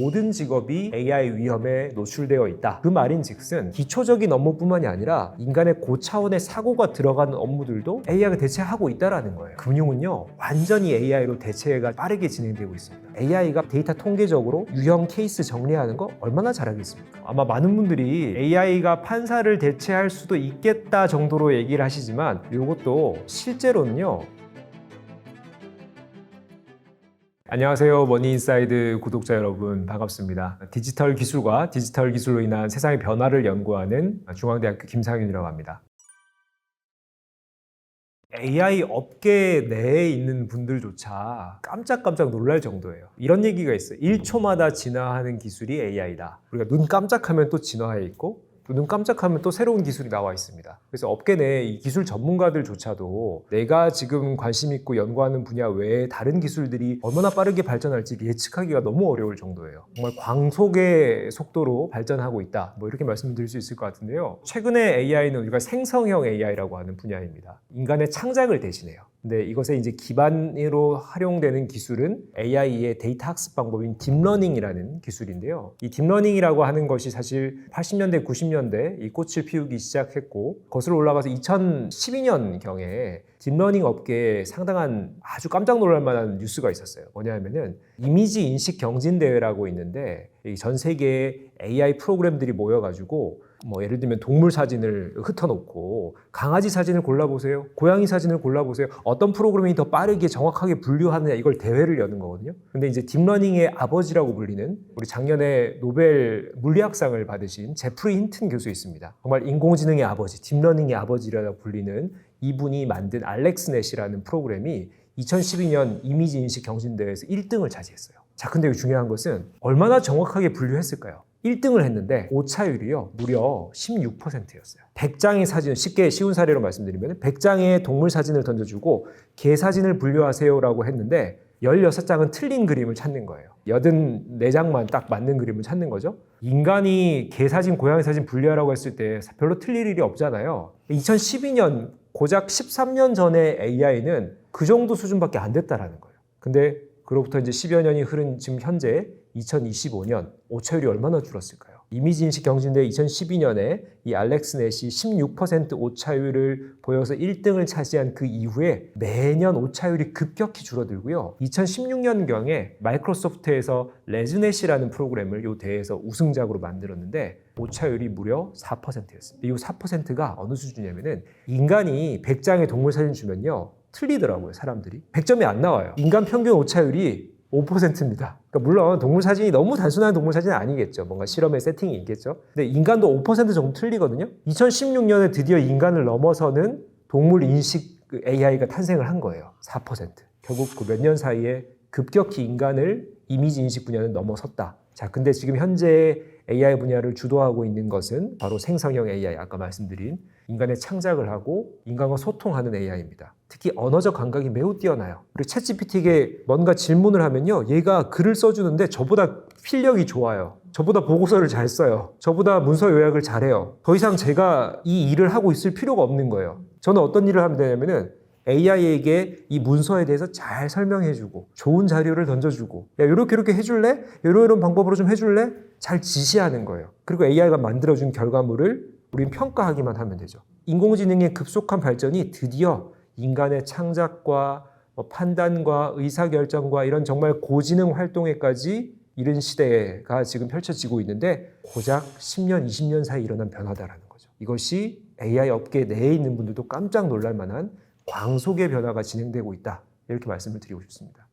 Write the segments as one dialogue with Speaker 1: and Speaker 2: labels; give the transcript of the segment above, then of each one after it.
Speaker 1: 모든 직업이 AI 위험에 노출되어 있다. 그 말인즉슨 기초적인 업무뿐만이 아니라 인간의 고차원의 사고가 들어가는 업무들도 AI가 대체하고 있다는 거예요. 금융은요, 완전히 AI로 대체가 빠르게 진행되고 있습니다. AI가 데이터 통계적으로 유형 케이스 정리하는 거 얼마나 잘하겠습니까? 아마 많은 분들이 AI가 판사를 대체할 수도 있겠다 정도로 얘기를 하시지만 이것도 실제로는요. 안녕하세요. 머니인사이드 구독자 여러분, 반갑습니다. 디지털 기술과 디지털 기술로 인한 세상의 변화를 연구하는 중앙대학교 김상윤이라고 합니다. AI 업계 내에 있는 분들조차 깜짝깜짝 놀랄 정도예요. 이런 얘기가 있어요. 1초마다 진화하는 기술이 AI다. 우리가 눈 깜짝하면 또 진화해 있고 눈 깜짝하면 또 새로운 기술이 나와 있습니다. 그래서 업계 내 이 기술 전문가들조차도 내가 지금 관심 있고 연구하는 분야 외에 다른 기술들이 얼마나 빠르게 발전할지 예측하기가 너무 어려울 정도예요. 정말 광속의 속도로 발전하고 있다. 이렇게 말씀드릴 수 있을 것 같은데요. 최근에 AI는 우리가 생성형 AI라고 하는 분야입니다. 인간의 창작을 대신해요. 근데 이것에 이제 기반으로 활용되는 기술은 AI의 데이터 학습 방법인 딥러닝이라는 기술인데요. 이 딥러닝이라고 하는 것이 사실 80년대, 90년대 이 꽃을 피우기 시작했고 거슬러 올라가서 2012년경에 딥러닝 업계에 상당한 아주 깜짝 놀랄 만한 뉴스가 있었어요. 뭐냐면은 이미지 인식 경진 대회라고 있는데 전 세계의 AI 프로그램들이 모여가지고 예를 들면 동물 사진을 흩어놓고 강아지 사진을 골라보세요, 고양이 사진을 골라보세요, 어떤 프로그램이 더 빠르게 정확하게 분류하느냐, 이걸 대회를 여는 거거든요. 근데 이제 딥러닝의 아버지라고 불리는 우리 작년에 노벨 물리학상을 받으신 제프리 힌튼 교수 있습니다. 정말 인공지능의 아버지, 딥러닝의 아버지라고 불리는 이분이 만든 알렉스넷이라는 프로그램이 2012년 이미지 인식 경진대회에서 1등을 차지했어요. 자, 근데 여기 중요한 것은 얼마나 정확하게 분류했을까요? 1등을 했는데 오차율이요 무려 16%였어요. 100장의 사진, 쉽게 쉬운 사례로 말씀드리면 100장의 동물 사진을 던져주고 개 사진을 분류하세요 라고 했는데 16장은 틀린 그림을 찾는 거예요. 84장만 딱 맞는 그림을 찾는 거죠. 인간이 개 사진, 고양이 사진 분류하라고 했을 때 별로 틀릴 일이 없잖아요. 2012년 고작 13년 전에 AI는 그 정도 수준밖에 안 됐다라는 거예요. 근데 그로부터 이제 10여 년이 흐른 지금 현재 2025년 오차율이 얼마나 줄었을까요? 이미지 인식 경진대회 2012년에 이 알렉스넷이 16% 오차율을 보여서 1등을 차지한 그 이후에 매년 오차율이 급격히 줄어들고요. 2016년경에 마이크로소프트에서 레즈넷이라는 프로그램을 이 대회에서 우승작으로 만들었는데 오차율이 무려 4%였습니다. 이 4%가 어느 수준이냐면은 인간이 100장의 동물 사진 주면요 틀리더라고요. 사람들이 100점이 안 나와요. 인간 평균 오차율이 5%입니다. 그러니까 물론 동물 사진이 너무 단순한 동물 사진은 아니겠죠. 뭔가 실험의 세팅이 있겠죠. 근데 인간도 5% 정도 틀리거든요. 2016년에 드디어 인간을 넘어서는 동물 인식 AI가 탄생을 한 거예요. 4%. 결국 그 몇 년 사이에 급격히 인간을 이미지 인식 분야는 넘어섰다. 자, 근데 지금 현재 AI 분야를 주도하고 있는 것은 바로 생성형 AI, 아까 말씀드린 인간의 창작을 하고 인간과 소통하는 AI입니다. 특히 언어적 감각이 매우 뛰어나요. 그리고 챗GPT에게 뭔가 질문을 하면요, 얘가 글을 써주는데 저보다 필력이 좋아요. 저보다 보고서를 잘 써요. 저보다 문서 요약을 잘해요. 더 이상 제가 이 일을 하고 있을 필요가 없는 거예요. 저는 어떤 일을 하면 되냐면은 AI에게 이 문서에 대해서 잘 설명해주고 좋은 자료를 던져주고 야 이렇게 해줄래? 이런 방법으로 좀 해줄래? 잘 지시하는 거예요. 그리고 AI가 만들어준 결과물을 우린 평가하기만 하면 되죠. 인공지능의 급속한 발전이 드디어 인간의 창작과 판단과 의사결정과 이런 정말 고지능 활동에까지 이른 시대가 지금 펼쳐지고 있는데 고작 10년, 20년 사이 일어난 변화다라는 거죠. 이것이 AI 업계 내에 있는 분들도 깜짝 놀랄 만한 광속의 변화가 진행되고 있다. 이렇게 말씀을 드리고 싶습니다.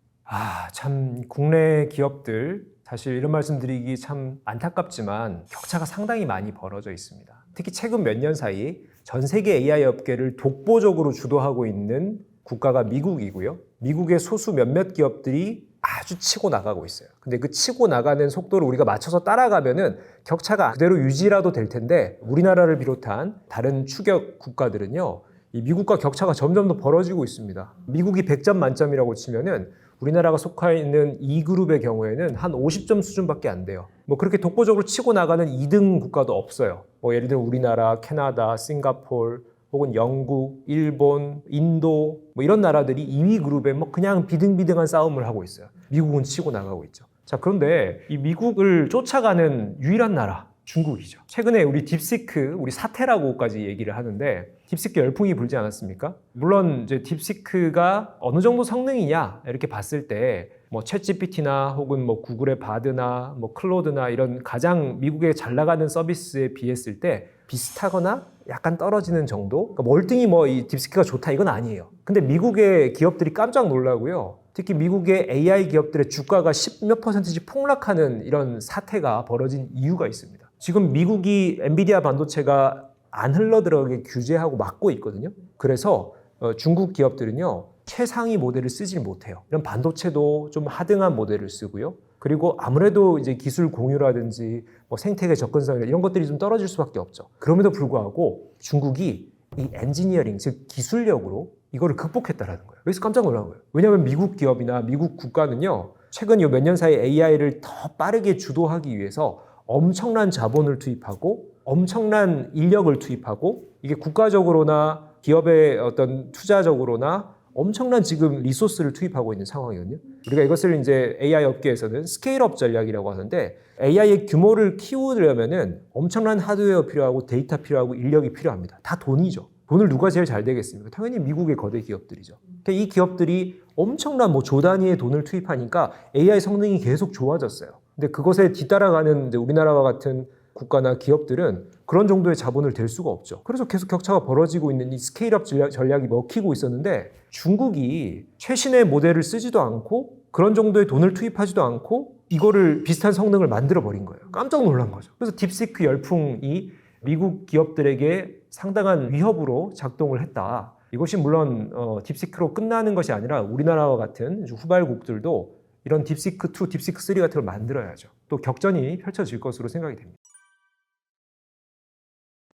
Speaker 1: 참 국내 기업들 사실 이런 말씀 드리기 참 안타깝지만 격차가 상당히 많이 벌어져 있습니다. 특히 최근 몇 년 사이 전 세계 AI 업계를 독보적으로 주도하고 있는 국가가 미국이고요. 미국의 소수 몇몇 기업들이 아주 치고 나가고 있어요. 근데 그 치고 나가는 속도를 우리가 맞춰서 따라가면은 격차가 그대로 유지라도 될 텐데 우리나라를 비롯한 다른 추격 국가들은요. 이 미국과 격차가 점점 더 벌어지고 있습니다. 미국이 100점 만점이라고 치면은 우리나라가 속해 있는 2그룹의 경우에는 한 50점 수준밖에 안 돼요. 그렇게 독보적으로 치고 나가는 2등 국가도 없어요. 예를 들면 우리나라, 캐나다, 싱가포르, 혹은 영국, 일본, 인도 이런 나라들이 2위 그룹에 그냥 비등비등한 싸움을 하고 있어요. 미국은 치고 나가고 있죠. 자, 그런데 이 미국을 쫓아가는 유일한 나라 중국이죠. 최근에 우리 딥시크, 우리 사태라고까지 얘기를 하는데 딥시크 열풍이 불지 않았습니까? 물론 이제 딥시크가 어느 정도 성능이냐 이렇게 봤을 때 뭐 챗GPT나 혹은 뭐 구글의 바드나 뭐 클로드나 이런 가장 미국에 잘 나가는 서비스에 비했을 때 비슷하거나 약간 떨어지는 정도? 그러니까 월등히 뭐 이 딥시크가 좋다 이건 아니에요. 근데 미국의 기업들이 깜짝 놀라고요. 특히 미국의 AI 기업들의 주가가 10몇 %씩 폭락하는 이런 사태가 벌어진 이유가 있습니다. 지금 미국이 엔비디아 반도체가 안 흘러들어가게 규제하고 막고 있거든요. 그래서 중국 기업들은요, 최상위 모델을 쓰질 못해요. 이런 반도체도 좀 하등한 모델을 쓰고요. 그리고 아무래도 이제 기술 공유라든지 뭐 생태계 접근성 이런 것들이 좀 떨어질 수밖에 없죠. 그럼에도 불구하고 중국이 이 엔지니어링, 즉 기술력으로 이거를 극복했다라는 거예요. 여기서 깜짝 놀란 거예요. 왜냐하면 미국 기업이나 미국 국가는요, 최근 이 몇 년 사이 AI를 더 빠르게 주도하기 위해서 엄청난 자본을 투입하고 엄청난 인력을 투입하고 이게 국가적으로나 기업의 어떤 투자적으로나 엄청난 지금 리소스를 투입하고 있는 상황이거든요. 우리가 이것을 이제 AI 업계에서는 스케일업 전략이라고 하는데 AI의 규모를 키우려면은 엄청난 하드웨어 필요하고 데이터 필요하고 인력이 필요합니다. 다 돈이죠. 돈을 누가 제일 잘 되겠습니까? 당연히 미국의 거대 기업들이죠. 그러니까 이 기업들이 엄청난 뭐 조 단위의 돈을 투입하니까 AI 성능이 계속 좋아졌어요. 근데 그것에 뒤따라가는 이제 우리나라와 같은 국가나 기업들은 그런 정도의 자본을 댈 수가 없죠. 그래서 계속 격차가 벌어지고 있는 이 스케일업 전략이 먹히고 있었는데 중국이 최신의 모델을 쓰지도 않고 그런 정도의 돈을 투입하지도 않고 이거를 비슷한 성능을 만들어 버린 거예요. 깜짝 놀란 거죠. 그래서 딥시크 열풍이 미국 기업들에게 상당한 위협으로 작동을 했다. 이것이 물론 딥시크로 끝나는 것이 아니라 우리나라와 같은 후발국들도 이런 딥시크2, 딥시크3 같은 걸 만들어야죠. 또 격전이 펼쳐질 것으로 생각이 됩니다.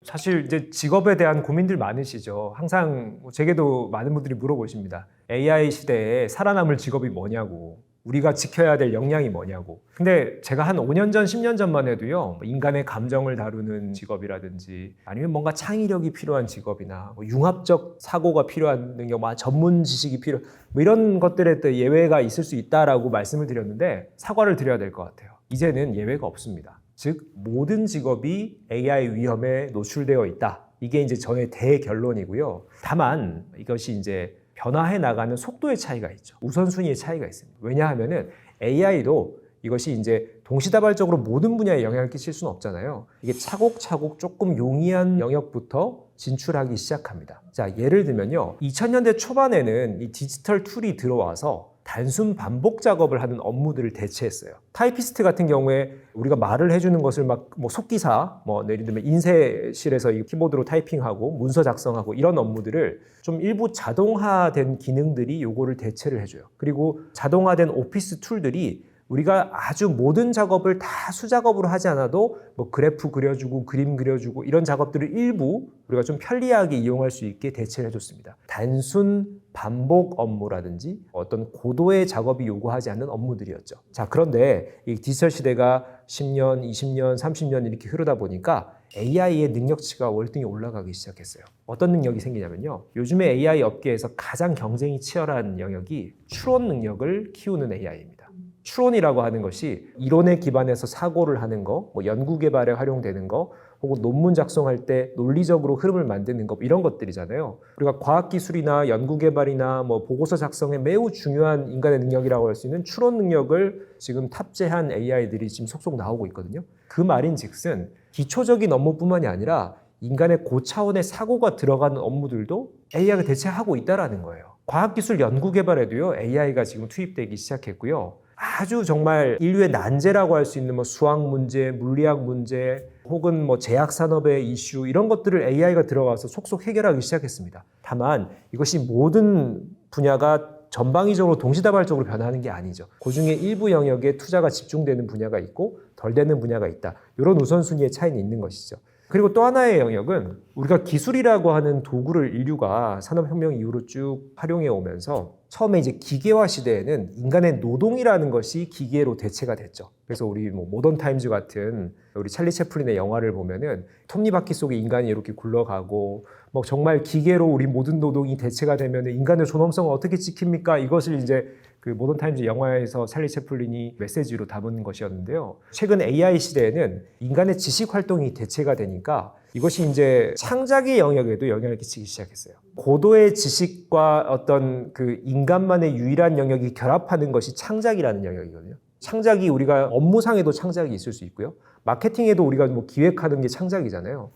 Speaker 1: 사실 이제 직업에 대한 고민들 많으시죠. 항상 제게도 많은 분들이 물어보십니다. AI 시대에 살아남을 직업이 뭐냐고. 우리가 지켜야 될 역량이 뭐냐고. 근데 제가 한 5년 전, 10년 전만 해도요, 인간의 감정을 다루는 직업이라든지 아니면 뭔가 창의력이 필요한 직업이나 뭐 융합적 사고가 필요한 능력, 전문 지식이 뭐 이런 것들에 또 예외가 있을 수 있다라고 말씀을 드렸는데 사과를 드려야 될 것 같아요. 이제는 예외가 없습니다. 즉, 모든 직업이 AI 위험에 노출되어 있다. 이게 이제 저의 대결론이고요. 다만 이것이 이제 변화해 나가는 속도의 차이가 있죠. 우선순위의 차이가 있습니다. 왜냐하면은 AI도 이것이 이제 동시다발적으로 모든 분야에 영향을 끼칠 수는 없잖아요. 이게 차곡차곡 조금 용이한 영역부터 진출하기 시작합니다. 자, 예를 들면요. 2000년대 초반에는 이 디지털 툴이 들어와서 단순 반복 작업을 하는 업무들을 대체했어요. 타이피스트 같은 경우에 우리가 말을 해주는 것을 속기사, 예를 들면 인쇄실에서 이 키보드로 타이핑하고 문서 작성하고 이런 업무들을 좀 일부 자동화된 기능들이 요거를 대체를 해줘요. 그리고 자동화된 오피스 툴들이 우리가 아주 모든 작업을 다 수작업으로 하지 않아도 그래프 그려주고 그림 그려주고 이런 작업들을 일부 우리가 좀 편리하게 이용할 수 있게 대체를 해줬습니다. 단순 반복 업무라든지 어떤 고도의 작업이 요구하지 않는 업무들이었죠. 자, 그런데 이 디지털 시대가 10년, 20년, 30년 이렇게 흐르다 보니까 AI의 능력치가 월등히 올라가기 시작했어요. 어떤 능력이 생기냐면요. 요즘에 AI 업계에서 가장 경쟁이 치열한 영역이 추론 능력을 키우는 AI입니다. 추론이라고 하는 것이 이론에 기반해서 사고를 하는 거, 연구 개발에 활용되는 거, 혹은 논문 작성할 때 논리적으로 흐름을 만드는 거 이런 것들이잖아요. 우리가 과학기술이나 연구 개발이나 보고서 작성에 매우 중요한 인간의 능력이라고 할 수 있는 추론 능력을 지금 탑재한 AI들이 지금 속속 나오고 있거든요. 그 말인즉슨 기초적인 업무뿐만이 아니라 인간의 고차원의 사고가 들어가는 업무들도 AI가 대체하고 있다는 거예요. 과학기술 연구 개발에도요, AI가 지금 투입되기 시작했고요. 아주 정말 인류의 난제라고 할 수 있는 수학 문제, 물리학 문제, 혹은 제약 산업의 이슈 이런 것들을 AI가 들어가서 속속 해결하기 시작했습니다. 다만 이것이 모든 분야가 전방위적으로 동시다발적으로 변하는 게 아니죠. 그중에 일부 영역에 투자가 집중되는 분야가 있고 덜 되는 분야가 있다. 이런 우선순위의 차이는 있는 것이죠. 그리고 또 하나의 영역은 우리가 기술이라고 하는 도구를 인류가 산업혁명 이후로 쭉 활용해 오면서 처음에 이제 기계화 시대에는 인간의 노동이라는 것이 기계로 대체가 됐죠. 그래서 우리 모던 타임즈 같은 우리 찰리 채플린의 영화를 보면은 톱니바퀴 속에 인간이 이렇게 굴러가고 정말 기계로 우리 모든 노동이 대체가 되면 인간의 존엄성을 어떻게 지킵니까? 이것을 이제 그 모던 타임즈 영화에서 찰리 채플린이 메시지로 담은 것이었는데요. 최근 AI 시대에는 인간의 지식 활동이 대체가 되니까 이것이 이제 창작의 영역에도 영향을 끼치기 시작했어요. 고도의 지식과 어떤 그 인간만의 유일한 영역이 결합하는 것이 창작이라는 영역이거든요. 창작이 우리가 업무상에도 창작이 있을 수 있고요. 마케팅에도 우리가 뭐 기획하는 게 창작이잖아요.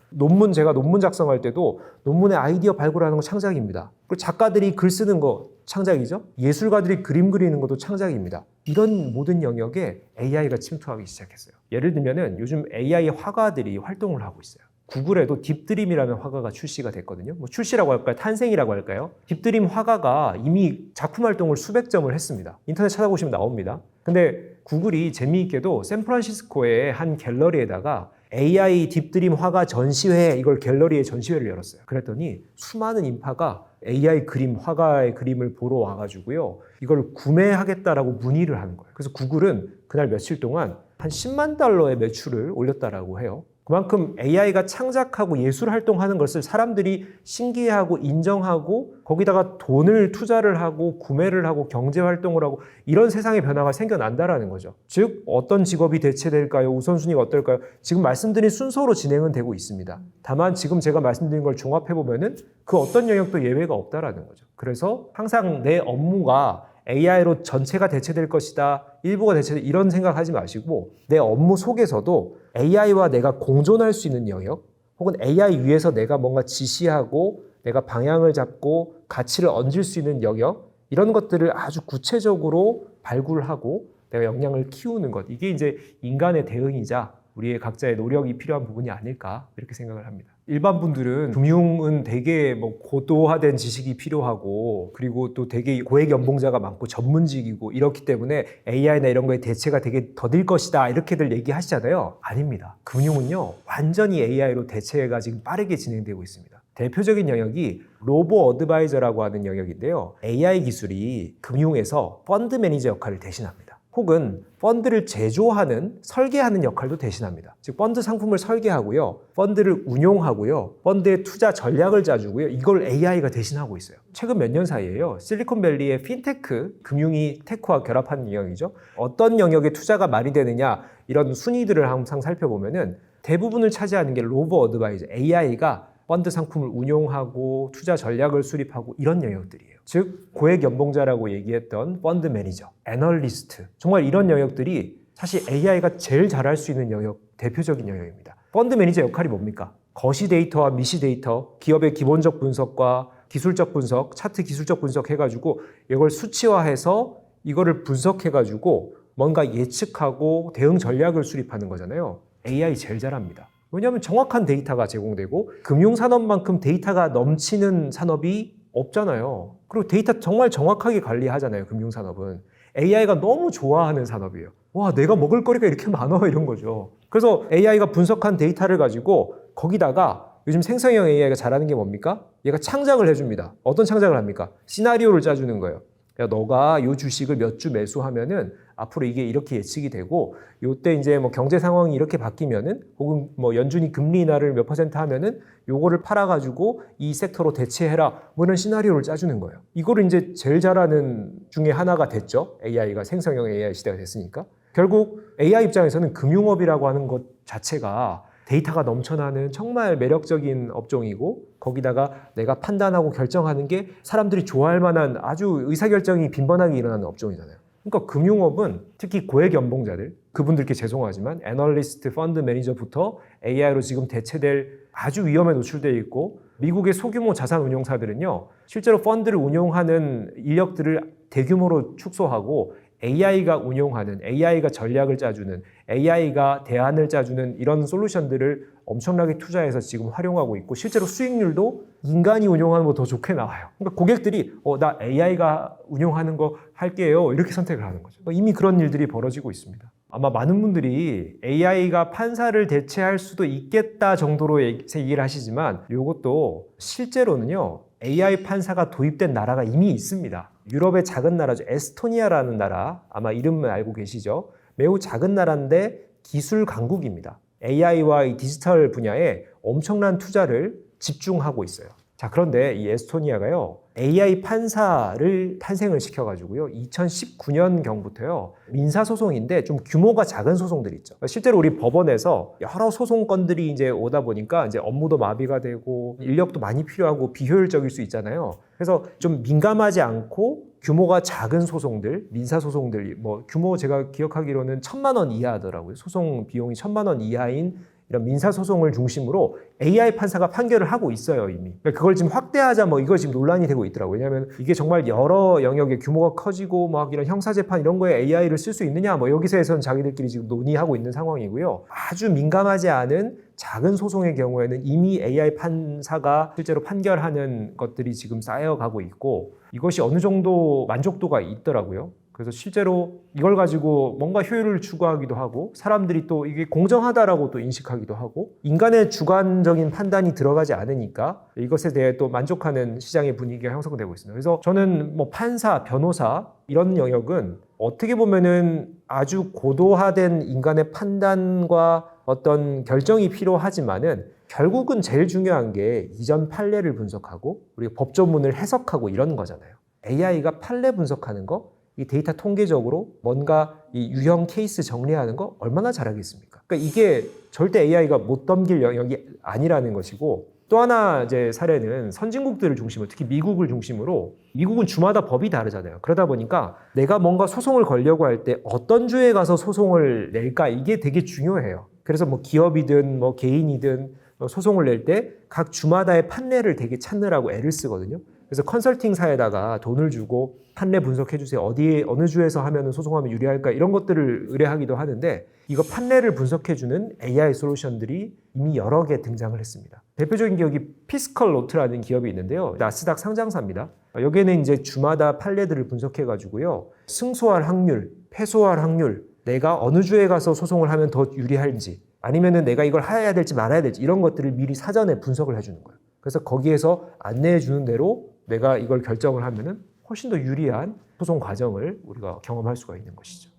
Speaker 1: 제가 논문 작성할 때도 논문의 아이디어 발굴하는 거 창작입니다. 그리고 작가들이 글 쓰는 거 창작이죠. 예술가들이 그림 그리는 것도 창작입니다. 이런 모든 영역에 AI가 침투하기 시작했어요. 예를 들면은 요즘 AI 화가들이 활동을 하고 있어요. 구글에도 딥드림이라는 화가가 출시가 됐거든요. 뭐 출시라고 할까요? 탄생이라고 할까요? 딥드림 화가가 이미 작품 활동을 수백 점을 했습니다. 인터넷 찾아보시면 나옵니다. 근데 구글이 재미있게도 샌프란시스코의 한 갤러리에다가 AI 딥드림 화가 전시회, 이걸 갤러리에 전시회를 열었어요. 그랬더니 수많은 인파가 AI 그림, 화가의 그림을 보러 와가지고요. 이걸 구매하겠다라고 문의를 하는 거예요. 그래서 구글은 그날 며칠 동안 한 10만 달러의 매출을 올렸다라고 해요. 그만큼 AI가 창작하고 예술 활동하는 것을 사람들이 신기해하고 인정하고 거기다가 돈을 투자를 하고 구매를 하고 경제 활동을 하고 이런 세상의 변화가 생겨난다라는 거죠. 즉 어떤 직업이 대체될까요? 우선순위가 어떨까요? 지금 말씀드린 순서로 진행은 되고 있습니다. 다만 지금 제가 말씀드린 걸 종합해보면은 그 어떤 영역도 예외가 없다라는 거죠. 그래서 항상 내 업무가 AI로 전체가 대체될 것이다, 일부가 대체될 이런 생각하지 마시고 내 업무 속에서도 AI와 내가 공존할 수 있는 영역 혹은 AI 위에서 내가 뭔가 지시하고 내가 방향을 잡고 가치를 얹을 수 있는 영역 이런 것들을 아주 구체적으로 발굴하고 내가 역량을 키우는 것 이게 이제 인간의 대응이자 우리의 각자의 노력이 필요한 부분이 아닐까 이렇게 생각을 합니다. 일반 분들은 금융은 되게 뭐 고도화된 지식이 필요하고 그리고 또 되게 고액 연봉자가 많고 전문직이고 이렇기 때문에 AI나 이런 거에 대체가 되게 더딜 것이다 이렇게들 얘기하시잖아요. 아닙니다. 금융은요 완전히 AI로 대체가 지금 빠르게 진행되고 있습니다. 대표적인 영역이 로보 어드바이저라고 하는 영역인데요. AI 기술이 금융에서 펀드 매니저 역할을 대신합니다. 혹은 펀드를 제조하는, 설계하는 역할도 대신합니다. 즉 펀드 상품을 설계하고요. 펀드를 운용하고요. 펀드의 투자 전략을 짜주고요. 이걸 AI가 대신하고 있어요. 최근 몇 년 사이에요. 실리콘밸리의 핀테크, 금융이 테크와 결합하는 영역이죠. 어떤 영역에 투자가 많이 되느냐 이런 순위들을 항상 살펴보면은 대부분을 차지하는 게 로보 어드바이저, AI가 펀드 상품을 운용하고 투자 전략을 수립하고 이런 영역들이에요. 즉 고액 연봉자라고 얘기했던 펀드 매니저, 애널리스트 정말 이런 영역들이 사실 AI가 제일 잘할 수 있는 영역, 대표적인 영역입니다. 펀드 매니저 역할이 뭡니까? 거시 데이터와 미시 데이터, 기업의 기본적 분석과 기술적 분석, 차트 기술적 분석 해가지고 이걸 수치화해서 이거를 분석해가지고 뭔가 예측하고 대응 전략을 수립하는 거잖아요. AI 제일 잘합니다. 왜냐하면 정확한 데이터가 제공되고 금융산업만큼 데이터가 넘치는 산업이 없잖아요. 그리고 데이터 정말 정확하게 관리하잖아요. 금융산업은. AI가 너무 좋아하는 산업이에요. 와, 내가 먹을 거리가 이렇게 많아 이런 거죠. 그래서 AI가 분석한 데이터를 가지고 거기다가 요즘 생성형 AI가 잘하는 게 뭡니까? 얘가 창작을 해줍니다. 어떤 창작을 합니까? 시나리오를 짜주는 거예요. 야, 너가 요 주식을 몇 주 매수하면은 앞으로 이게 이렇게 예측이 되고 요때 이제 뭐 경제 상황이 이렇게 바뀌면은 혹은 뭐 연준이 금리 인하를 몇 퍼센트 하면은 요거를 팔아가지고 이 섹터로 대체해라 뭐 이런 시나리오를 짜주는 거예요. 이거를 이제 제일 잘하는 중에 하나가 됐죠. AI가 생성형 AI 시대가 됐으니까. 결국 AI 입장에서는 금융업이라고 하는 것 자체가 데이터가 넘쳐나는 정말 매력적인 업종이고 거기다가 내가 판단하고 결정하는 게 사람들이 좋아할 만한 아주 의사결정이 빈번하게 일어나는 업종이잖아요. 그러니까 금융업은 특히 고액 연봉자들, 그분들께 죄송하지만 애널리스트, 펀드 매니저부터 AI로 지금 대체될 아주 위험에 노출되어 있고 미국의 소규모 자산 운용사들은요. 실제로 펀드를 운용하는 인력들을 대규모로 축소하고 AI가 운용하는, AI가 전략을 짜주는, AI가 대안을 짜주는 이런 솔루션들을 엄청나게 투자해서 지금 활용하고 있고 실제로 수익률도 인간이 운용하는 거 더 좋게 나와요. 그러니까 고객들이 나 AI가 운용하는 거 할게요 이렇게 선택을 하는 거죠. 이미 그런 일들이 벌어지고 있습니다. 아마 많은 분들이 AI가 판사를 대체할 수도 있겠다 정도로 얘기를 하시지만 이것도 실제로는요. AI 판사가 도입된 나라가 이미 있습니다. 유럽의 작은 나라죠. 에스토니아라는 나라, 아마 이름은 알고 계시죠? 매우 작은 나라인데 기술 강국입니다. AI와 이 디지털 분야에 엄청난 투자를 집중하고 있어요. 자, 그런데 이 에스토니아가요, AI 판사를 탄생을 시켜가지고요, 2019년경부터요, 민사소송인데 좀 규모가 작은 소송들 있죠. 실제로 우리 법원에서 여러 소송건들이 이제 오다 보니까 이제 업무도 마비가 되고 인력도 많이 필요하고 비효율적일 수 있잖아요. 그래서 좀 민감하지 않고 규모가 작은 소송들, 민사소송들, 뭐 규모 제가 기억하기로는 1,000만 원 이하더라고요. 소송 비용이 1,000만 원 이하인 이런 민사소송을 중심으로 AI 판사가 판결을 하고 있어요, 이미. 그걸 지금 확대하자 뭐 이거 지금 논란이 되고 있더라고요. 왜냐하면 이게 정말 여러 영역의 규모가 커지고 막 이런 형사재판 이런 거에 AI를 쓸 수 있느냐 뭐 여기서에선 자기들끼리 지금 논의하고 있는 상황이고요. 아주 민감하지 않은 작은 소송의 경우에는 이미 AI 판사가 실제로 판결하는 것들이 지금 쌓여가고 있고 이것이 어느 정도 만족도가 있더라고요. 그래서 실제로 이걸 가지고 뭔가 효율을 추구하기도 하고 사람들이 또 이게 공정하다라고 또 인식하기도 하고 인간의 주관적인 판단이 들어가지 않으니까 이것에 대해 또 만족하는 시장의 분위기가 형성되고 있습니다. 그래서 저는 뭐 판사, 변호사 이런 영역은 어떻게 보면은 아주 고도화된 인간의 판단과 어떤 결정이 필요하지만은 결국은 제일 중요한 게 이전 판례를 분석하고 우리가 법조문을 해석하고 이런 거잖아요. AI가 판례 분석하는 거 이 데이터 통계적으로 뭔가 이 유형 케이스 정리하는 거 얼마나 잘하겠습니까? 그러니까 이게 절대 AI가 못 넘길 영역이 아니라는 것이고 또 하나 이제 사례는 선진국들을 중심으로 특히 미국을 중심으로 미국은 주마다 법이 다르잖아요. 그러다 보니까 내가 뭔가 소송을 걸려고 할 때 어떤 주에 가서 소송을 낼까 이게 되게 중요해요. 그래서 뭐 기업이든 뭐 개인이든 소송을 낼 때 각 주마다의 판례를 되게 찾느라고 애를 쓰거든요. 그래서 컨설팅사에다가 돈을 주고 판례 분석해 주세요. 어디에 어느 주에서 하면 소송하면 유리할까 이런 것들을 의뢰하기도 하는데 이거 판례를 분석해 주는 AI 솔루션들이 이미 여러 개 등장을 했습니다. 대표적인 기업이 피스컬 노트라는 기업이 있는데요. 나스닥 상장사입니다. 여기에는 이제 주마다 판례들을 분석해 가지고요. 승소할 확률, 패소할 확률, 내가 어느 주에 가서 소송을 하면 더 유리할지 아니면은 내가 이걸 해야 될지 말아야 될지 이런 것들을 미리 사전에 분석을 해 주는 거예요. 그래서 거기에서 안내해 주는 대로 내가 이걸 결정을 하면은 훨씬 더 유리한 소송 과정을 우리가 경험할 수가 있는 것이죠.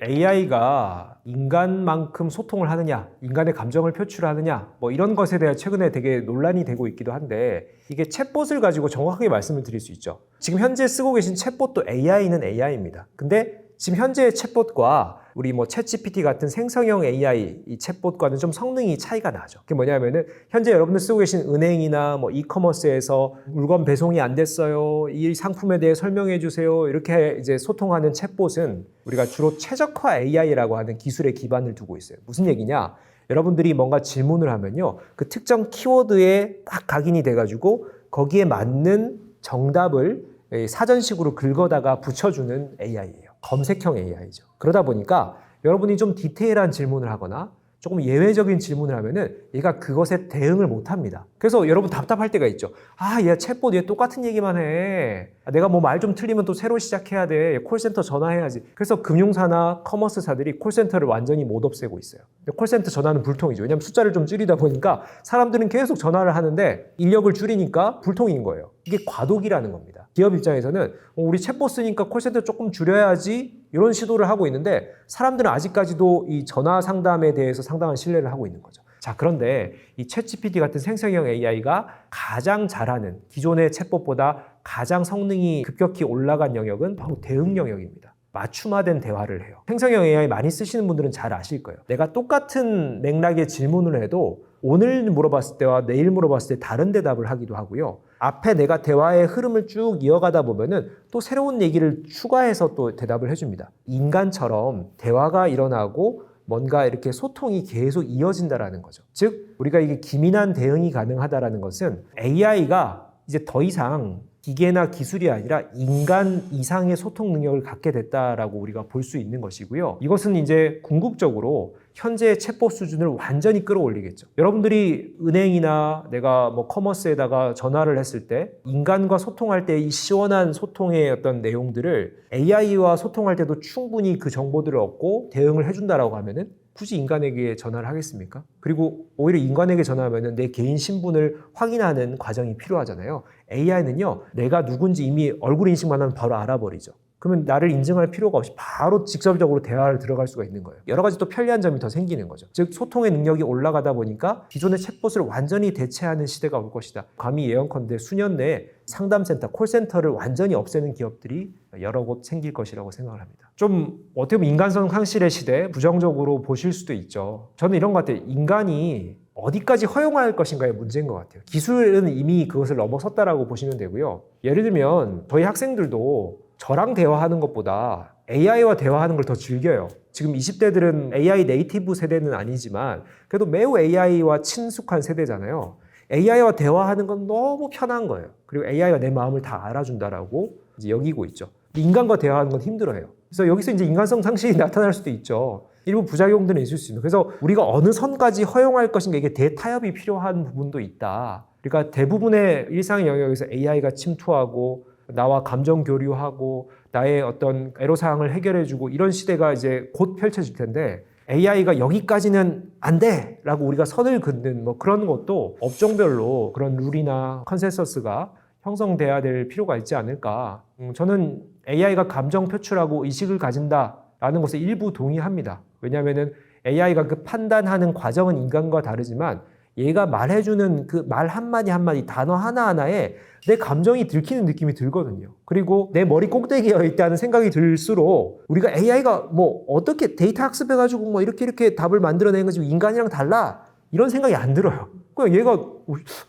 Speaker 1: AI가 인간만큼 소통을 하느냐, 인간의 감정을 표출하느냐, 뭐 이런 것에 대해 최근에 되게 논란이 되고 있기도 한데 이게 챗봇을 가지고 정확하게 말씀을 드릴 수 있죠. 지금 현재 쓰고 계신 챗봇도 AI는 AI입니다. 근데 지금 현재의 챗봇과 우리 뭐 챗GPT 같은 생성형 AI 이 챗봇과는 좀 성능이 차이가 나죠. 그게 뭐냐면은 현재 여러분들 쓰고 계신 은행이나 뭐 이커머스에서 물건 배송이 안 됐어요. 이 상품에 대해 설명해 주세요. 이렇게 이제 소통하는 챗봇은 우리가 주로 최적화 AI라고 하는 기술에 기반을 두고 있어요. 무슨 얘기냐? 여러분들이 뭔가 질문을 하면요. 그 특정 키워드에 딱 각인이 돼가지고 거기에 맞는 정답을 사전식으로 긁어다가 붙여주는 AI예요. 검색형 AI죠. 그러다 보니까 여러분이 좀 디테일한 질문을 하거나 조금 예외적인 질문을 하면은 얘가 그것에 대응을 못 합니다. 그래서 여러분 답답할 때가 있죠. 아, 얘 챗봇 얘 똑같은 얘기만 해. 내가 뭐 말 좀 틀리면 또 새로 시작해야 돼. 콜센터 전화해야지. 그래서 금융사나 커머스사들이 콜센터를 완전히 못 없애고 있어요. 콜센터 전화는 불통이죠. 왜냐하면 숫자를 좀 줄이다 보니까 사람들은 계속 전화를 하는데 인력을 줄이니까 불통인 거예요. 이게 과도기라는 겁니다. 기업 입장에서는 우리 챗봇 쓰니까 콜센터 조금 줄여야지 이런 시도를 하고 있는데 사람들은 아직까지도 이 전화 상담에 대해서 상당한 신뢰를 하고 있는 거죠. 자, 그런데 이 챗GPT 같은 생성형 AI가 가장 잘하는 기존의 챗봇보다 가장 성능이 급격히 올라간 영역은 바로 대응 영역입니다. 맞춤화된 대화를 해요. 생성형 AI 많이 쓰시는 분들은 잘 아실 거예요. 내가 똑같은 맥락의 질문을 해도 오늘 물어봤을 때와 내일 물어봤을 때 다른 대답을 하기도 하고요. 앞에 내가 대화의 흐름을 쭉 이어가다 보면은 또 새로운 얘기를 추가해서 또 대답을 해줍니다. 인간처럼 대화가 일어나고 뭔가 이렇게 소통이 계속 이어진다라는 거죠. 즉, 우리가 이게 기민한 대응이 가능하다라는 것은 AI가 이제 더 이상 기계나 기술이 아니라 인간 이상의 소통 능력을 갖게 됐다라고 우리가 볼 수 있는 것이고요. 이것은 이제 궁극적으로 현재의 챗봇 수준을 완전히 끌어올리겠죠. 여러분들이 은행이나 내가 뭐 커머스에다가 전화를 했을 때 인간과 소통할 때 이 시원한 소통의 어떤 내용들을 AI와 소통할 때도 충분히 그 정보들을 얻고 대응을 해준다라고 하면은 굳이 인간에게 전화를 하겠습니까? 그리고 오히려 인간에게 전화하면은 내 개인 신분을 확인하는 과정이 필요하잖아요. AI는요, 내가 누군지 이미 얼굴 인식만 하면 바로 알아버리죠. 그러면 나를 인증할 필요가 없이 바로 직접적으로 대화를 들어갈 수가 있는 거예요. 여러 가지 또 편리한 점이 더 생기는 거죠. 즉 소통의 능력이 올라가다 보니까 기존의 챗봇을 완전히 대체하는 시대가 올 것이다. 감히 예언컨대 수년 내에 상담센터, 콜센터를 완전히 없애는 기업들이 여러 곳 생길 것이라고 생각을 합니다. 좀 어떻게 보면 인간성 상실의 시대, 부정적으로 보실 수도 있죠. 저는 이런 것 같아요. 인간이 어디까지 허용할 것인가의 문제인 것 같아요. 기술은 이미 그것을 넘어섰다라고 보시면 되고요. 예를 들면 저희 학생들도 저랑 대화하는 것보다 AI와 대화하는 걸 더 즐겨요. 지금 20대들은 AI 네이티브 세대는 아니지만 그래도 매우 AI와 친숙한 세대잖아요. AI와 대화하는 건 너무 편한 거예요. 그리고 AI가 내 마음을 다 알아준다라고 이제 여기고 있죠. 인간과 대화하는 건 힘들어해요. 그래서 여기서 이제 인간성 상실이 나타날 수도 있죠. 일부 부작용들은 있을 수 있는. 그래서 우리가 어느 선까지 허용할 것인가 이게 대타협이 필요한 부분도 있다. 그러니까 대부분의 일상 영역에서 AI가 침투하고 나와 감정 교류하고 나의 어떤 애로사항을 해결해주고 이런 시대가 이제 곧 펼쳐질 텐데 AI가 여기까지는 안 돼! 라고 우리가 선을 긋는 뭐 그런 것도 업종별로 그런 룰이나 컨센서스가 형성돼야 될 필요가 있지 않을까. 저는 AI가 감정 표출하고 의식을 가진다라는 것에 일부 동의합니다. 왜냐하면 AI가 그 판단하는 과정은 인간과 다르지만 얘가 말해주는 그 말 한마디 한마디 단어 하나하나에 내 감정이 들키는 느낌이 들거든요. 그리고 내 머리 꼭대기에 있다는 생각이 들수록 우리가 AI가 뭐 어떻게 데이터 학습해가지고 뭐 이렇게 답을 만들어내는 거지 인간이랑 달라 이런 생각이 안 들어요. 그냥 얘가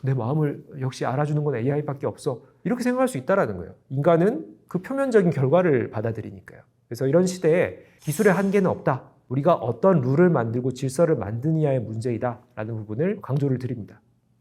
Speaker 1: 내 마음을 역시 알아주는 건 AI밖에 없어 이렇게 생각할 수 있다라는 거예요. 인간은 그 표면적인 결과를 받아들이니까요. 그래서 이런 시대에 기술의 한계는 없다. 우리가 어떤 룰을 만들고 질서를 만드느냐의 문제이다라는 부분을 강조를 드립니다.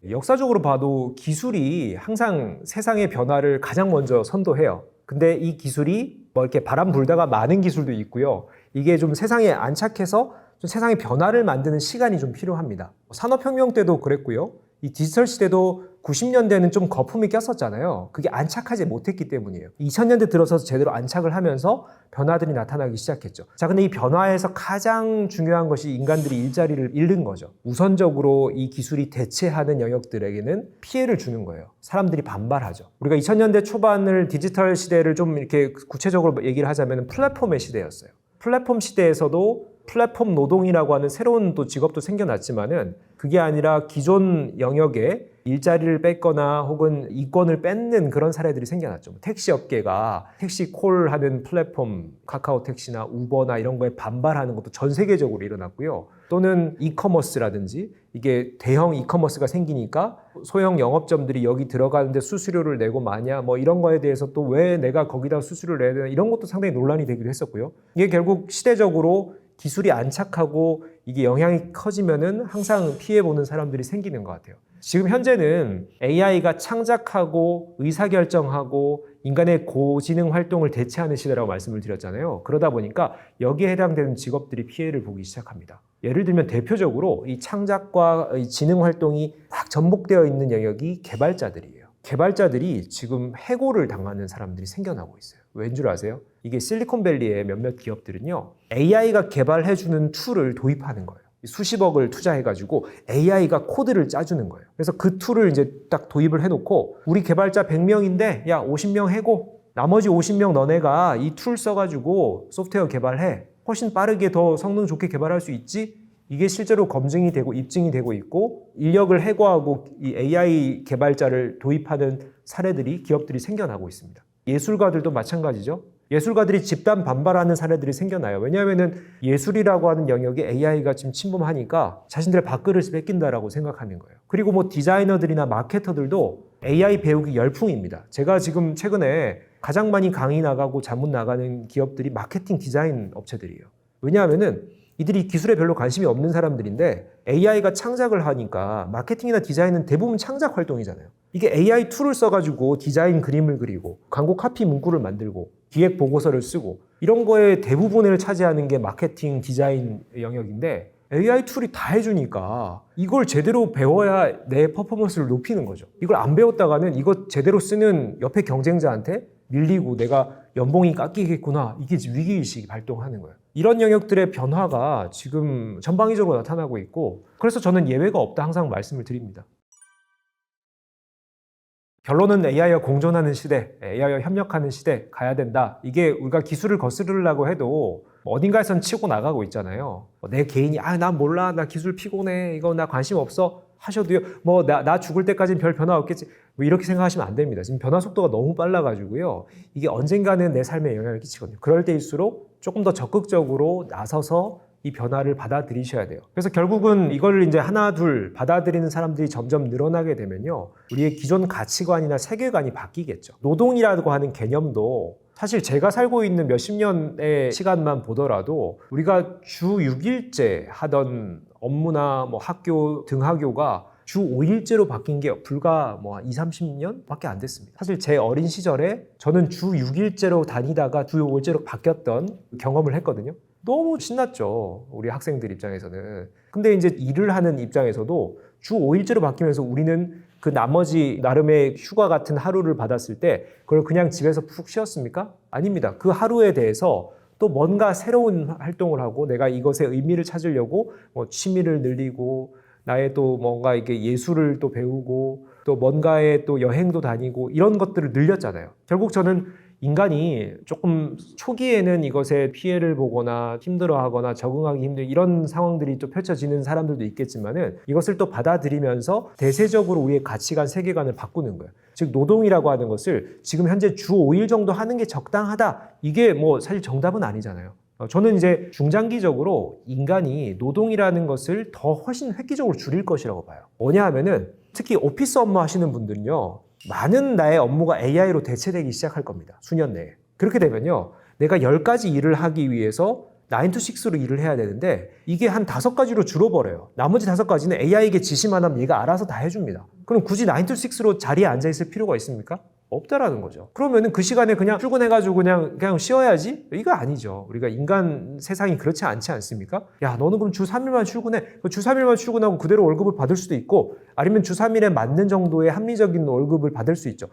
Speaker 1: 역사적으로 봐도 기술이 항상 세상의 변화를 가장 먼저 선도해요. 근데 이 기술이 뭐 이렇게 바람 불다가 마는 기술도 있고요. 이게 좀 세상에 안착해서 좀 세상의 변화를 만드는 시간이 좀 필요합니다. 산업혁명 때도 그랬고요. 이 디지털 시대도 90년대는 좀 거품이 꼈었잖아요. 그게 안착하지 못했기 때문이에요. 2000년대 들어서 제대로 안착을 하면서 변화들이 나타나기 시작했죠. 자, 근데 이 변화에서 가장 중요한 것이 인간들이 일자리를 잃는 거죠. 우선적으로 이 기술이 대체하는 영역들에게는 피해를 주는 거예요. 사람들이 반발하죠. 우리가 2000년대 초반을 디지털 시대를 좀 이렇게 구체적으로 얘기를 하자면 플랫폼의 시대였어요. 플랫폼 시대에서도 플랫폼 노동이라고 하는 새로운 또 직업도 생겨났지만은 그게 아니라 기존 영역에 일자리를 뺏거나 혹은 이권을 뺏는 그런 사례들이 생겨났죠. 택시 업계가 택시 콜하는 플랫폼 카카오 택시나 우버나 이런 거에 반발하는 것도 전 세계적으로 일어났고요. 또는 이커머스라든지 이게 대형 이커머스가 생기니까 소형 영업점들이 여기 들어가는데 수수료를 내고 마냐 뭐 이런 거에 대해서 또 왜 내가 거기다 수수료를 내야 되나 이런 것도 상당히 논란이 되기도 했었고요. 이게 결국 시대적으로 기술이 안착하고 이게 영향이 커지면은 항상 피해보는 사람들이 생기는 것 같아요. 지금 현재는 AI가 창작하고 의사결정하고 인간의 고지능 활동을 대체하는 시대라고 말씀을 드렸잖아요. 그러다 보니까 여기에 해당되는 직업들이 피해를 보기 시작합니다. 예를 들면 대표적으로 이 창작과 이 지능 활동이 딱 전복되어 있는 영역이 개발자들이에요. 개발자들이 지금 해고를 당하는 사람들이 생겨나고 있어요. 왠 줄 아세요? 이게 실리콘밸리의 몇몇 기업들은요, AI가 개발해주는 툴을 도입하는 거예요. 수십억을 투자해가지고 AI가 코드를 짜주는 거예요. 그래서 그 툴을 이제 딱 도입을 해놓고 우리 개발자 100명인데 야 50명 해고 나머지 50명 너네가 이 툴 써가지고 소프트웨어 개발해 훨씬 빠르게 더 성능 좋게 개발할 수 있지? 이게 실제로 검증이 되고 입증이 되고 있고 인력을 해고하고 이 AI 개발자를 도입하는 사례들이 기업들이 생겨나고 있습니다. 예술가들도 마찬가지죠. 예술가들이 집단 반발하는 사례들이 생겨나요. 왜냐하면 예술이라고 하는 영역에 AI가 지금 침범하니까 자신들의 밥그릇을 뺏긴다라고 생각하는 거예요. 그리고 뭐 디자이너들이나 마케터들도 AI 배우기 열풍입니다. 제가 지금 최근에 가장 많이 강의 나가고 자문 나가는 기업들이 마케팅 디자인 업체들이에요. 왜냐하면은 이들이 기술에 별로 관심이 없는 사람들인데 AI가 창작을 하니까 마케팅이나 디자인은 대부분 창작 활동이잖아요. 이게 AI 툴을 써가지고 디자인 그림을 그리고 광고 카피 문구를 만들고 기획 보고서를 쓰고 이런 거에 대부분을 차지하는 게 마케팅 디자인 영역인데 AI 툴이 다 해주니까 이걸 제대로 배워야 내 퍼포먼스를 높이는 거죠. 이걸 안 배웠다가는 이거 제대로 쓰는 옆에 경쟁자한테 밀리고 내가 연봉이 깎이겠구나. 이게 위기의식이 발동하는 거예요. 이런 영역들의 변화가 지금 전방위적으로 나타나고 있고 그래서 저는 예외가 없다 항상 말씀을 드립니다. 결론은 AI와 공존하는 시대, AI와 협력하는 시대 가야 된다. 이게 우리가 기술을 거스르려고 해도 어딘가에선 치고 나가고 있잖아요. 내 개인이 난 몰라, 나 기술 피곤해, 이거 나 관심 없어 하셔도요. 나 죽을 때까지는 별 변화 없겠지. 이렇게 생각하시면 안 됩니다. 지금 변화 속도가 너무 빨라가지고요. 이게 언젠가는 내 삶에 영향을 끼치거든요. 그럴 때일수록 조금 더 적극적으로 나서서 이 변화를 받아들이셔야 돼요. 그래서 결국은 이걸 이제 하나 둘 받아들이는 사람들이 점점 늘어나게 되면요, 우리의 기존 가치관이나 세계관이 바뀌겠죠. 노동이라고 하는 개념도 사실 제가 살고 있는 몇십 년의 시간만 보더라도 우리가 주 6일째 하던 업무나 학교 등하교가 주 5일째로 바뀐 게 불과 20, 30년 밖에 안 됐습니다. 사실 제 어린 시절에 저는 주 6일째로 다니다가 주 5일째로 바뀌었던 경험을 했거든요. 너무 신났죠, 우리 학생들 입장에서는. 근데 이제 일을 하는 입장에서도 주 5일째로 바뀌면서 우리는 그 나머지 나름의 휴가 같은 하루를 받았을 때 그걸 그냥 집에서 푹 쉬었습니까? 아닙니다. 그 하루에 대해서 또 뭔가 새로운 활동을 하고 내가 이것에 의미를 찾으려고 취미를 늘리고 나의 또 뭔가 이게 예술을 또 배우고 또 뭔가에 또 여행도 다니고 이런 것들을 늘렸잖아요. 결국 저는 인간이 조금 초기에는 이것에 피해를 보거나 힘들어하거나 적응하기 힘든 이런 상황들이 또 펼쳐지는 사람들도 있겠지만은 이것을 또 받아들이면서 대세적으로 우리의 가치관, 세계관을 바꾸는 거예요. 즉 노동이라고 하는 것을 지금 현재 주 5일 정도 하는 게 적당하다. 이게 사실 정답은 아니잖아요. 저는 이제 중장기적으로 인간이 노동이라는 것을 더 훨씬 획기적으로 줄일 것이라고 봐요. 뭐냐 하면은 특히 오피스 업무 하시는 분들은요, 많은 나의 업무가 AI로 대체되기 시작할 겁니다. 수년 내에. 그렇게 되면요, 내가 10가지 일을 하기 위해서 9 to 6로 일을 해야 되는데 이게 한 5가지로 줄어버려요. 나머지 5가지는 AI에게 지시만 하면 얘가 알아서 다 해줍니다. 그럼 굳이 9 to 6로 자리에 앉아있을 필요가 있습니까? 없다라는 거죠. 그러면은 그 시간에 그냥 출근해가지고 그냥 쉬어야지? 이거 아니죠. 우리가 인간 세상이 그렇지 않지 않습니까? 야, 너는 그럼 주 3일만 출근해. 주 3일만 출근하고 그대로 월급을 받을 수도 있고, 아니면 주 3일에 맞는 정도의 합리적인 월급을 받을 수 있죠.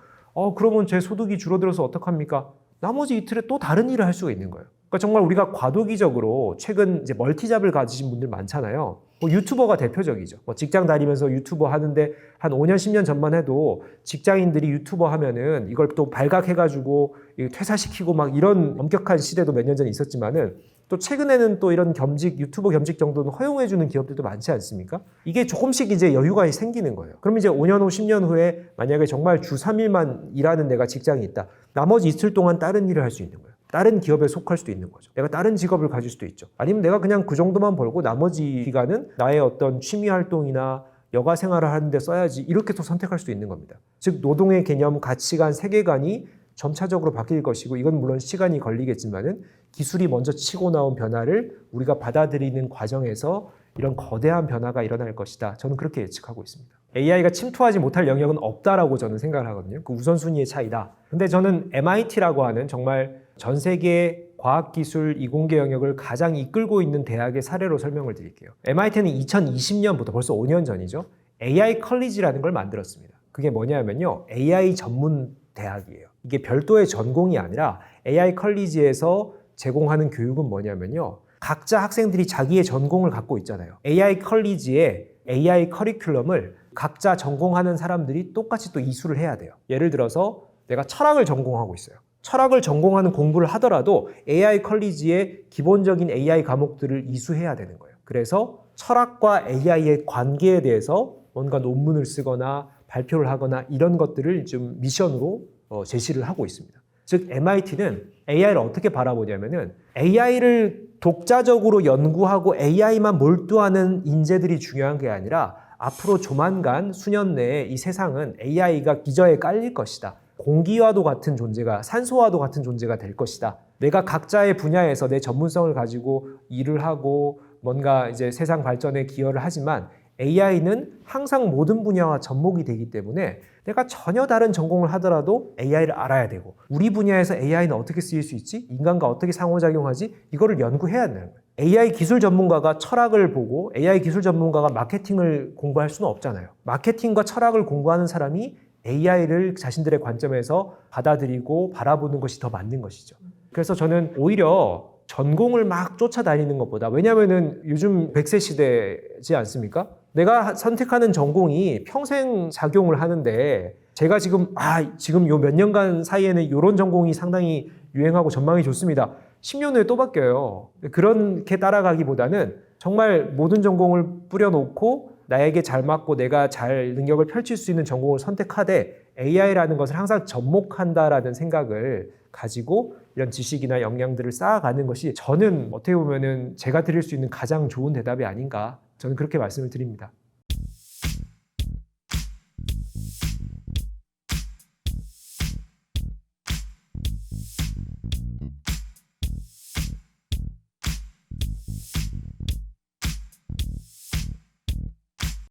Speaker 1: 그러면 제 소득이 줄어들어서 어떡합니까? 나머지 이틀에 또 다른 일을 할 수가 있는 거예요. 그러니까 정말 우리가 과도기적으로 최근 이제 멀티잡을 가지신 분들 많잖아요. 유튜버가 대표적이죠. 직장 다니면서 유튜버 하는데 한 5년, 10년 전만 해도 직장인들이 유튜버 하면은 이걸 또 발각해가지고 퇴사시키고 막 이런 엄격한 시대도 몇 년 전에 있었지만은 또 최근에는 또 이런 유튜버 겸직 정도는 허용해주는 기업들도 많지 않습니까? 이게 조금씩 이제 여유가 생기는 거예요. 그럼 이제 5년 후, 10년 후에 만약에 정말 주 3일만 일하는 내가 직장이 있다. 나머지 이틀 동안 다른 일을 할 수 있는 거예요. 다른 기업에 속할 수도 있는 거죠. 내가 다른 직업을 가질 수도 있죠. 아니면 내가 그냥 그 정도만 벌고 나머지 기간은 나의 어떤 취미 활동이나 여가 생활을 하는데 써야지, 이렇게 또 선택할 수도 있는 겁니다. 즉 노동의 개념, 가치관, 세계관이 점차적으로 바뀔 것이고, 이건 물론 시간이 걸리겠지만은 기술이 먼저 치고 나온 변화를 우리가 받아들이는 과정에서 이런 거대한 변화가 일어날 것이다. 저는 그렇게 예측하고 있습니다. AI가 침투하지 못할 영역은 없다라고 저는 생각을 하거든요. 그 우선순위의 차이다. 근데 저는 MIT라고 하는 정말 전 세계 과학기술 이공계 영역을 가장 이끌고 있는 대학의 사례로 설명을 드릴게요. MIT는 2020년부터 벌써 5년 전이죠. AI 컬리지라는 걸 만들었습니다. 그게 뭐냐면요, AI 전문 대학이에요. 이게 별도의 전공이 아니라 AI 컬리지에서 제공하는 교육은 뭐냐면요, 각자 학생들이 자기의 전공을 갖고 있잖아요. AI 컬리지의 AI 커리큘럼을 각자 전공하는 사람들이 똑같이 또 이수를 해야 돼요. 예를 들어서 내가 철학을 전공하고 있어요. 철학을 전공하는 공부를 하더라도 AI 컬리지의 기본적인 AI 과목들을 이수해야 되는 거예요. 그래서 철학과 AI의 관계에 대해서 뭔가 논문을 쓰거나 발표를 하거나 이런 것들을 좀 미션으로 제시를 하고 있습니다. 즉 MIT는 AI를 어떻게 바라보냐면은 AI를 독자적으로 연구하고 AI만 몰두하는 인재들이 중요한 게 아니라 앞으로 조만간 수년 내에 이 세상은 AI가 기저에 깔릴 것이다. 공기와도 같은 존재가, 산소와도 같은 존재가 될 것이다. 내가 각자의 분야에서 내 전문성을 가지고 일을 하고 뭔가 이제 세상 발전에 기여를 하지만 AI는 항상 모든 분야와 접목이 되기 때문에 내가 전혀 다른 전공을 하더라도 AI를 알아야 되고, 우리 분야에서 AI는 어떻게 쓰일 수 있지? 인간과 어떻게 상호작용하지? 이거를 연구해야 하는 거예요. AI 기술 전문가가 철학을 보고 AI 기술 전문가가 마케팅을 공부할 수는 없잖아요. 마케팅과 철학을 공부하는 사람이 AI를 자신들의 관점에서 받아들이고 바라보는 것이 더 맞는 것이죠. 그래서 저는 오히려 전공을 막 쫓아다니는 것보다, 왜냐하면 요즘 100세 시대지 않습니까? 내가 선택하는 전공이 평생 작용을 하는데 제가 지금 요 몇 년간 사이에는 이런 전공이 상당히 유행하고 전망이 좋습니다. 10년 후에 또 바뀌어요. 그렇게 따라가기보다는 정말 모든 전공을 뿌려놓고 나에게 잘 맞고 내가 잘 능력을 펼칠 수 있는 전공을 선택하되 AI라는 것을 항상 접목한다라는 생각을 가지고 이런 지식이나 역량들을 쌓아가는 것이 저는 어떻게 보면은 제가 드릴 수 있는 가장 좋은 대답이 아닌가 저는 그렇게 말씀을 드립니다.